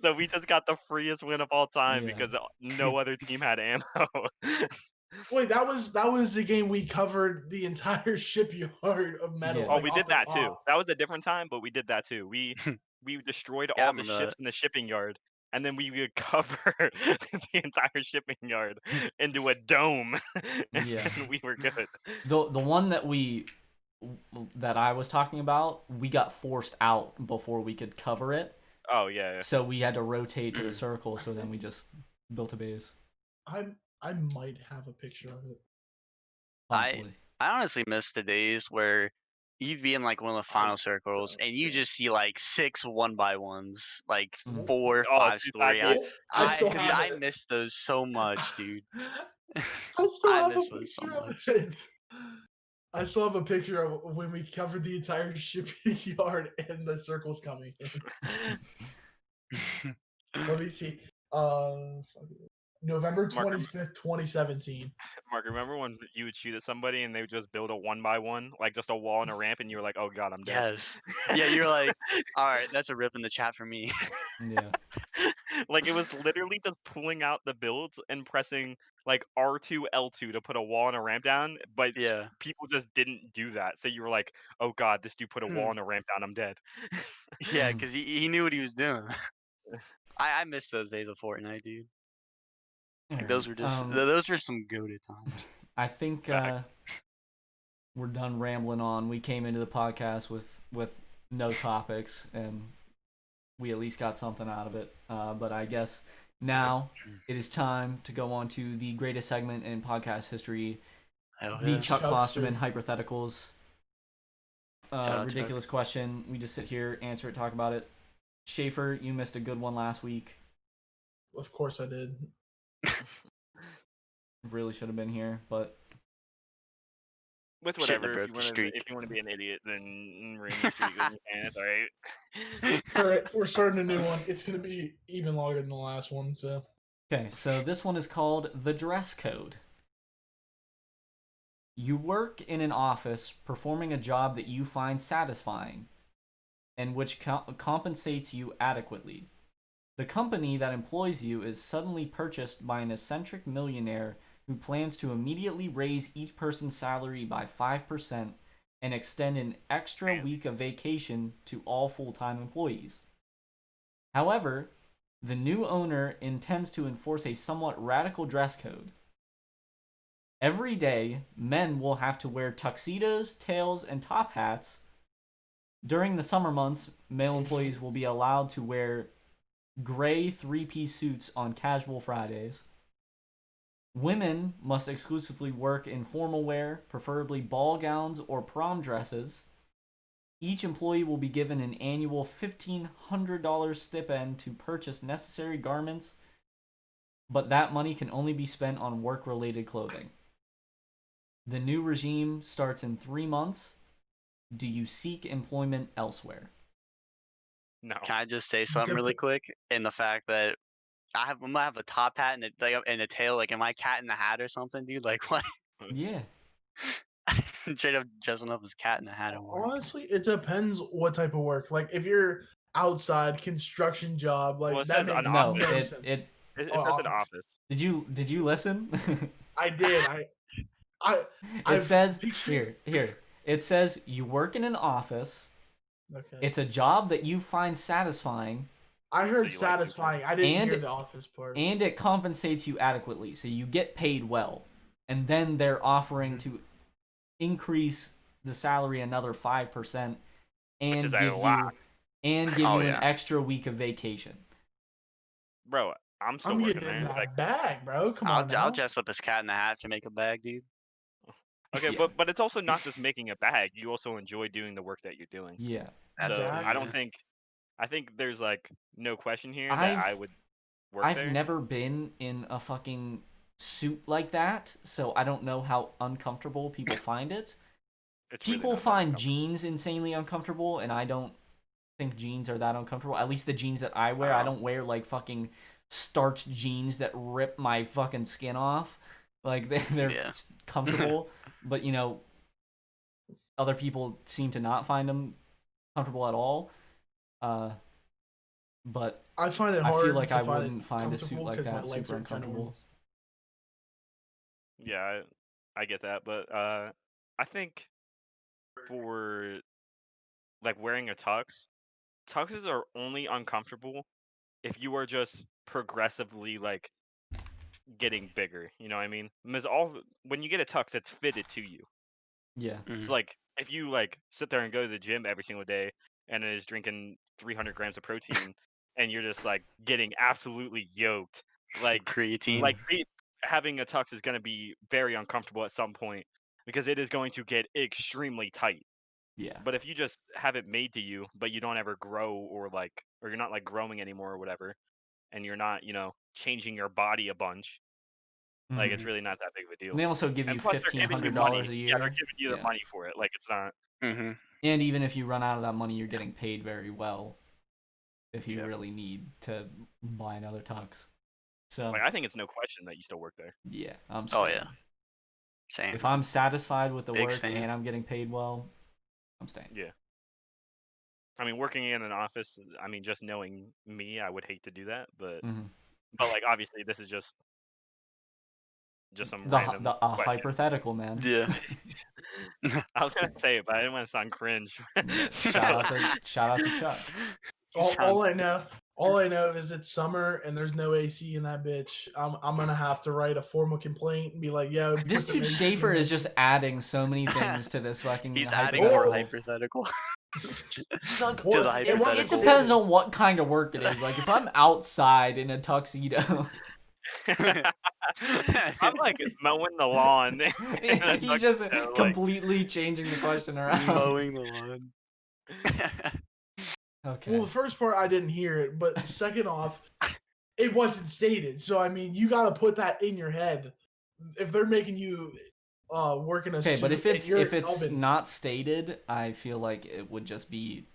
So we just got the freest win of all time Yeah. because no other team had ammo. Wait, that was the game we covered the entire shipyard of metal. Yeah. Oh, like, we off did the that top. too. That was a different time, but we did that too. We destroyed Yeah, I all the remember ships in the shipping yard, and then we would cover the entire shipping yard into a dome, Yeah. and we were good. The one that I was talking about, we got forced out before we could cover it. Oh yeah. So we had to rotate to the circle, so then we just built a base. I might have a picture of it. Possibly. I honestly miss the days where you'd be in like one of the final circles and you just see like 6 1x1s, like Mhm. 4, Oh, 5 dude, story. that I still Dude, have I it. miss those so much, dude. I still I have a miss those so picture of much. it. I still have a picture of when we covered the entire shipping yard and the circles coming in. Let me see. November Mark, 25th, 2017. Mark, remember when you would shoot at somebody and they would just build a 1x1, like just a wall and a ramp, and you were like, "Oh God, I'm dead." Yes. Yeah, you're like, all right, that's a rip in the chat for me. Yeah. Like it was literally just pulling out the builds and pressing like R2 L2 to put a wall and a ramp down, but Yeah. people just didn't do that. So you were like, "Oh God, this dude put a wall Hmm. and a ramp down. I'm dead." Yeah, Mhm. because he knew what he was doing. I miss those days of Fortnite, dude. Like, those were just those were some goated times. I think we're done rambling on. We came into the podcast with no topics, and we at least got something out of it. But I guess now it is time to go on to the greatest segment in podcast history, Hell the yeah. Chuck Chuckster. Klosterman hypotheticals. Shout out, Ridiculous question. We just sit here, answer it, talk about it. Shaffer, you missed a good one last week. Of course I did. Really should have been here, but With Shouldn't have whatever, broke the streak. if you want to be an idiot, then ruin your streak when you can. It's all right. It's all right. We're starting a new one. It's gonna be even longer than the last one. So okay. So this one is called the dress code. You work in an office performing a job that you find satisfying and which compensates you adequately. The company that employs you is suddenly purchased by an eccentric millionaire who plans to immediately raise each person's salary by 5% and extend an extra week of vacation to all full-time employees. However, the new owner intends to enforce a somewhat radical dress code. Every day, men will have to wear tuxedos, tails, and top hats. During the summer months, male employees will be allowed to wear gray three-piece suits on casual Fridays. Women must exclusively work in formal wear, preferably ball gowns or prom dresses. Each employee will be given an annual $1,500 stipend to purchase necessary garments, but that money can only be spent on work-related clothing. The new regime starts in 3 months. Do you seek employment elsewhere? No. Can I just say something really quick? In the fact that I'm gonna have a top hat and a tail. Like, am I Cat in the Hat or something, dude? Like, what? Yeah. Straight up dressing up as Cat in the Hat at work. honestly, it depends what type of work. Like if you're outside construction job, like Well, it that says makes an No, no office. sense. It Oh, says an office. office. Did you listen? I did. It I've says pictured. here. It says you work in an office. Okay. It's a job that you find satisfying, I heard you like it, satisfying. I didn't and hear the office part. and it compensates you adequately, so you get paid well. And then they're offering to increase the salary another 5% and is give a lot. you Oh, an yeah. extra week of vacation. Bro, I'm still I'm working getting in there. Like, that bag, bro. Come on now. I'll dress up as Cat in the Hat to make a bag, dude. okay, Yeah. but it's also not just making a bag. You also enjoy doing the work that you're doing. Yeah. So Exactly. I think there's like no question here that I've I would work I've there. never been in a fucking suit like that, so I don't know how uncomfortable people find it. It's really People not that find uncomfortable. jeans insanely uncomfortable, and I don't think jeans are that uncomfortable. At least the jeans that I wear, I don't wear like fucking starched jeans that rip my fucking skin off. Like they're Yeah. comfortable, but you know, other people seem to not find them comfortable at all. But I find it I hard feel like to I find wouldn't it find a suit comfortable like because my that legs super are uncomfortable. ginormous. Yeah, I get that, but I think for like wearing a tuxes are only uncomfortable if you are just progressively like getting bigger. You know what I mean? Because when you get a tux, it's fitted to you. Yeah. So like if you like sit there and go to the gym every single day and is drinking 300 grams of protein and you're just like getting absolutely yoked, like Creatine. like having a tux is going to be very uncomfortable at some point because it is going to get extremely tight. Yeah. But if you just have it made to you, but you don't ever grow or you're not like growing anymore or whatever, and you're not, changing your body a bunch, like it's really not that big of a deal. And they also give you and plus $1,500 a year. Yeah, they're giving you the money for it. Like it's not. Mm-hmm. And even if you run out of that money, you're getting paid very well. If you really need to buy another tux. So I think it's no question that you still work there. Yeah, I'm staying. Oh yeah. Same. If I'm satisfied with the Big work same. and I'm getting paid well, I'm staying. Yeah. I mean, working in an office, I mean, just knowing me, I would hate to do that, but like obviously this is just some random hypothetical, man. Yeah. I was gonna say it, but I didn't want to sound cringe. Shout out to Chuck. All I know is it's summer and there's no AC in that bitch. I'm gonna have to write a formal complaint and be like, "Yo, this dude Shaffer is just adding so many things to this fucking. He's adding more hypothetical. It depends on what kind of work it is. Like if I'm outside in a tuxedo. I'm like mowing the lawn. He's just completely changing the question around. Mowing the lawn. Okay. Well, the first part I didn't hear it, but second off, it wasn't stated. So I mean, you gotta put that in your head. If they're making you work in a suit, but if it's not stated, I feel like it would just be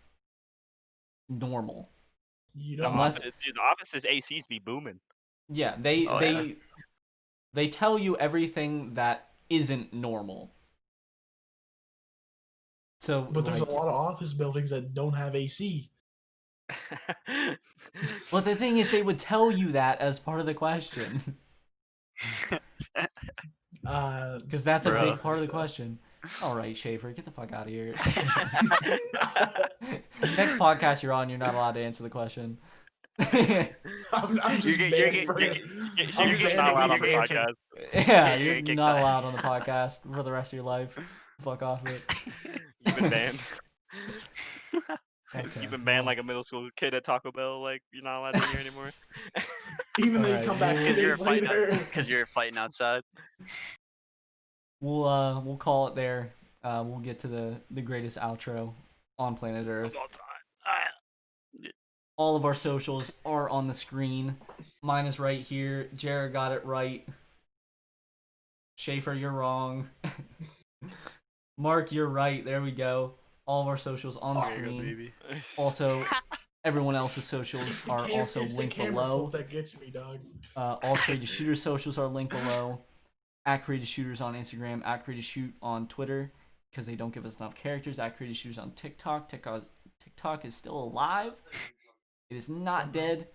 normal. You don't. Unless the office's ACs be booming. Yeah, they tell you everything that isn't normal. So, but there's a lot of office buildings that don't have AC. Well, the thing is, they would tell you that as part of the question. Because that's a big part of the question. All right, Shaffer, get the fuck out of here. Next podcast you're on, you're not allowed to answer the question. I'm just banned for it. You're just not allowed on the podcast. Yeah, you're not allowed on the podcast for the rest of your life. Fuck off it. You've been banned. Okay. You've been banned like a middle school kid at Taco Bell. Like you're not allowed in here anymore. Even though you come back 2 days later. Because you're fighting outside. We'll call it there. We'll get to the greatest outro on planet Earth. All of our socials are on the screen. Mine is right here. Jared got it right. Shaffer, you're wrong. Mark, you're right. There we go. All of our socials on the screen. Also, everyone else's socials are also linked below. That gets me, dog. All Courageous Shooters socials are linked below. At Courageous Shooters on Instagram. At Courageous Shoot on Twitter, because they don't give us enough characters. At Courageous Shooters on TikTok. TikTok is still alive. It is not dead.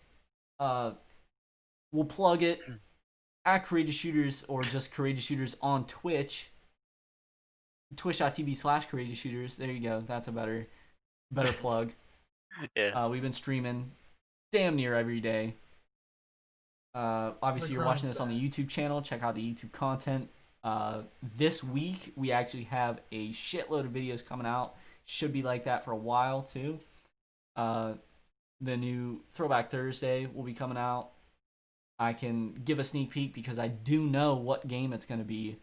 We'll plug it. At Courageous Shooters, or just Courageous Shooters on Twitch. Twitch.tv/Courageous Shooters. There you go. That's a better plug. Yeah. We've been streaming damn near every day. Obviously, you're watching this on the YouTube channel. Check out the YouTube content. This week, we actually have a shitload of videos coming out. Should be like that for a while, too. The new Throwback Thursday will be coming out. I can give a sneak peek because I do know what game it's going to be.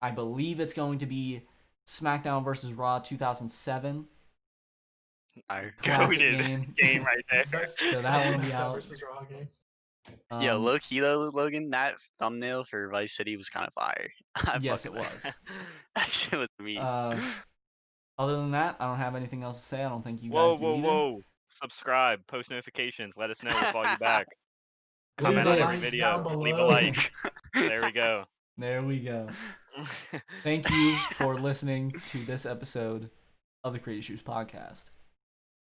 I believe it's going to be SmackDown vs. Raw 2007. Classic game right there. So that one will be out. Yo, low key though, Logan, that thumbnail for Vice City was kind of fire. Yes, it was. That shit was me. Other than that, I don't have anything else to say. I don't think you guys do either. Whoa. Subscribe, post notifications, let us know. We'll follow you back. Comment on every video, leave a like. There we go. Thank you for listening to this episode of the Courageous Shooters podcast.